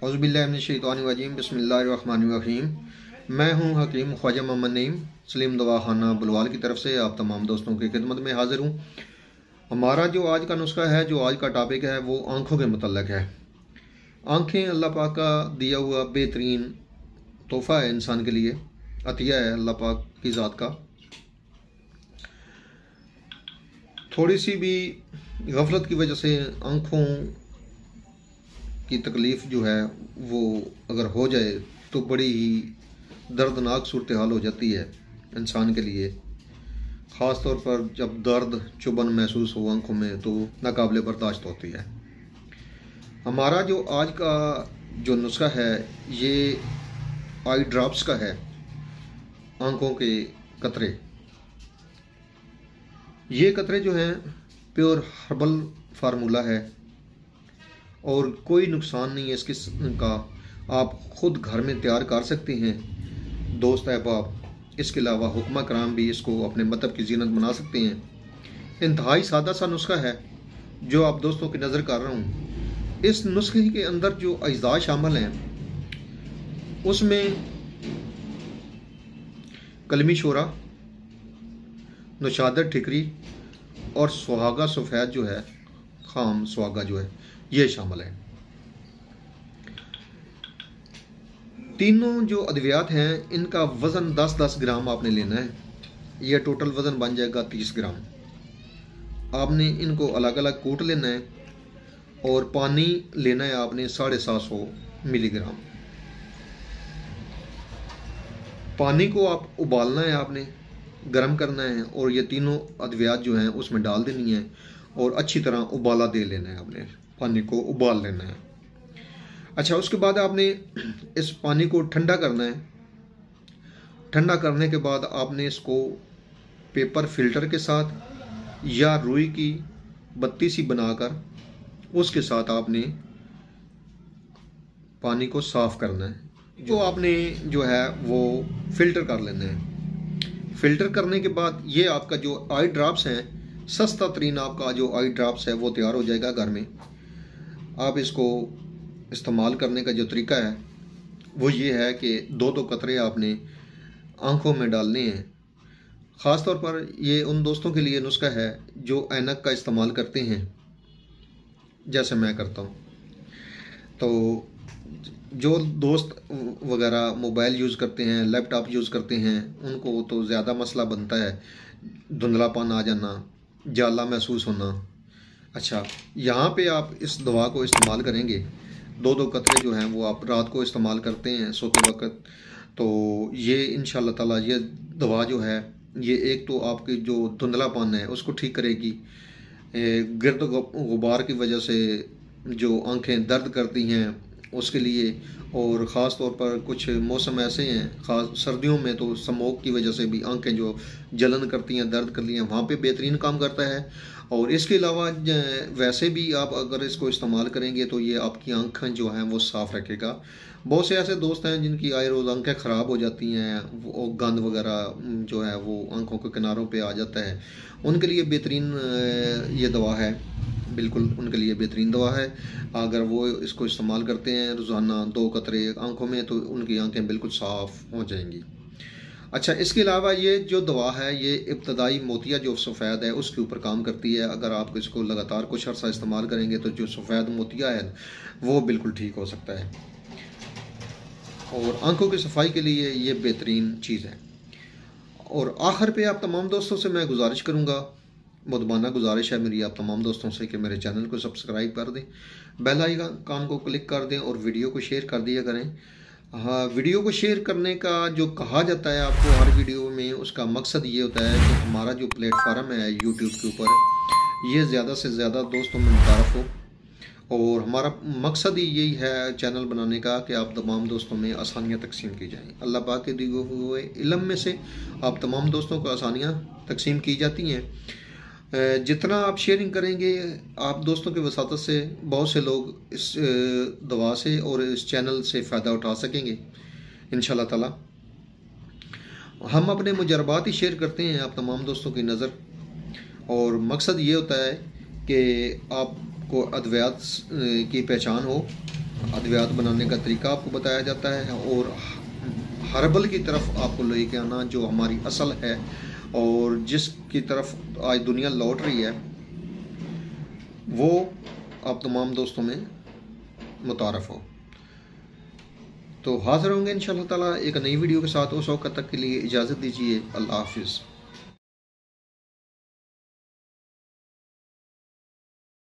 औज़ुबिल्लाहिमिनश्शैतानिर्रजीम बिस्मिल्लाहिर्रहमानिर्रहीम। मैं हूं हकीम ख्वाजा मोहम्मद नईम सलीम दवाखाना बुलवाल की तरफ से आप तमाम दोस्तों की खिदमत में हाजिर हूं। हमारा जो आज का नुस्खा है, जो आज का टॉपिक है, वो आँखों के मुतल्लक है। आँखें अल्लाह पाक का दिया हुआ बेहतरीन तोहफ़ा है, इंसान के लिए अतिया है अल्लाह पाक की ज़ात का। थोड़ी सी भी गफलत की वजह से आँखों की तकलीफ़ जो है वो अगर हो जाए तो बड़ी ही दर्दनाक सूरत हाल हो जाती है इंसान के लिए। ख़ास तौर पर जब दर्द चुभन महसूस हो आँखों में तो नाकाबिले बर्दाश्त होती है। हमारा जो आज का जो नुस्खा है ये आई ड्रॉप्स का है, आँखों के कतरे। ये कतरे जो हैं प्योर हर्बल फार्मूला है और कोई नुकसान नहीं है इसके का। आप ख़ुद घर में तैयार कर सकते हैं दोस्त अहबाब। इसके अलावा हुक्मा कराम भी इसको अपने मतलब की जीनत बना सकते हैं। इंतहाई सादा सा नुस्खा है जो आप दोस्तों की नज़र कर रहा हूँ। इस नुस्खे के अंदर जो अज्जा शामिल हैं उसमें कलमी शोरा, नौशादर ठिकरी और सुहागा सफ़ेद जो है, खाम सुहागा जो है, ये शामिल है। तीनों जो अद्वियात हैं इनका वज़न 10-10 ग्राम आपने लेना है। यह टोटल वज़न बन जाएगा 30 ग्राम। आपने इनको अलग अलग कूट लेना है और पानी लेना है आपने 750 मिलीग्राम। पानी को आप उबालना है, आपने गर्म करना है और ये तीनों अद्वियात जो हैं उसमें डाल देनी है और अच्छी तरह उबाला दे लेना है। आपने पानी को उबाल लेना है। अच्छा, उसके बाद आपने इस पानी को ठंडा करना है। ठंडा करने के बाद आपने इसको पेपर फिल्टर के साथ या रुई की बत्ती सी बनाकर उसके साथ आपने पानी को साफ़ करना है। जो आपने जो है वो फिल्टर कर लेना है। फिल्टर करने के बाद ये आपका जो आई ड्रॉप्स हैं, सस्ता तरीन आपका जो आई ड्रॉप्स है वो तैयार हो जाएगा घर में। आप इसको इस्तेमाल करने का जो तरीका है वो ये है कि 2-2 कतरे आपने आँखों में डालने हैं। ख़ास तौर पर ये उन दोस्तों के लिए नुस्खा है जो ऐनक का इस्तेमाल करते हैं, जैसे मैं करता हूँ। तो जो दोस्त वगैरह मोबाइल यूज़ करते हैं, लैपटॉप यूज़ करते हैं, उनको तो ज़्यादा मसला बनता है, धुंधलापन आ जाना, जाला महसूस होना। अच्छा, यहाँ पे आप इस दवा को इस्तेमाल करेंगे। 2-2 कतरे जो हैं वो आप रात को इस्तेमाल करते हैं सोते वक्त, तो ये इंशाल्लाह ताला ये दवा जो है ये एक तो आपकी जो धुंधलापन है उसको ठीक करेगी। गिर्द गुबार की वजह से जो आँखें दर्द करती हैं उसके लिए, और ख़ास तौर पर कुछ मौसम ऐसे हैं, ख़ास सर्दियों में तो स्मोक की वजह से भी आंखें जो जलन करती हैं, दर्द करती हैं, वहाँ पे बेहतरीन काम करता है। और इसके अलावा वैसे भी आप अगर इसको इस्तेमाल करेंगे तो ये आपकी आंखें जो हैं वो साफ़ रखेगा। बहुत से ऐसे दोस्त हैं जिनकी आए रोज़ आंखें ख़राब हो जाती हैं, वो गंद वगैरह जो है वो आंखों के किनारों पे आ जाता है, उनके लिए बेहतरीन ये दवा है, बिल्कुल उनके लिए बेहतरीन दवा है। अगर वो इसको इस्तेमाल करते हैं रोज़ाना 2 कतरे आँखों में तो उनकी आँखें बिल्कुल साफ़ हो जाएंगी। अच्छा, इसके अलावा ये जो दवा है ये इब्तदाई मोतिया जो सफ़ेद है उसके ऊपर काम करती है। अगर आप इसको लगातार कुछ अर्सा इस्तेमाल करेंगे तो जो सफ़ेद मोतिया है वो बिल्कुल ठीक हो सकता है और आँखों की सफाई के लिए ये बेहतरीन चीज़ है। और आखिर पे आप तमाम दोस्तों से मैं गुजारिश करूँगा, मुदबाना गुजारिश है मेरी आप तमाम दोस्तों से कि मेरे चैनल को सब्सक्राइब कर दें, बेल आइकन को क्लिक कर दें और वीडियो को शेयर कर दिया करें। हाँ, वीडियो को शेयर करने का जो कहा जाता है आपको हर वीडियो में, उसका मकसद ये होता है कि हमारा जो प्लेटफार्म है यूट्यूब के ऊपर ये ज़्यादा से ज़्यादा दोस्तों में मुतारफ़ हो। और हमारा मकसद ही यही है चैनल बनाने का कि आप तमाम दोस्तों में आसानियाँ तकसीम की जाएँ। अल्लाह पाक के दिए हुए इल्म में से आप तमाम दोस्तों को आसानियाँ तकसीम की जाती हैं। जितना आप शेयरिंग करेंगे आप दोस्तों के वसातत से बहुत से लोग इस दवा से और इस चैनल से फ़ायदा उठा सकेंगे इंशाल्लाह ताला। हम अपने मुजरबात ही शेयर करते हैं आप तमाम दोस्तों की नज़र, और मकसद ये होता है कि आपको अद्वियात की पहचान हो अद्वियात बनाने का तरीका आपको बताया जाता है, और हर्बल की तरफ आपको लेके आना जो हमारी असल है और जिसकी तरफ आज दुनिया लौट रही है, वो आप तमाम दोस्तों में मुतारफ़ हो। तो हाज़िर होंगे इंशाअल्लाह ताला एक नई वीडियो के साथ। उस वक्त तक के लिए इजाज़त दीजिए। अल्लाह हाफिज़।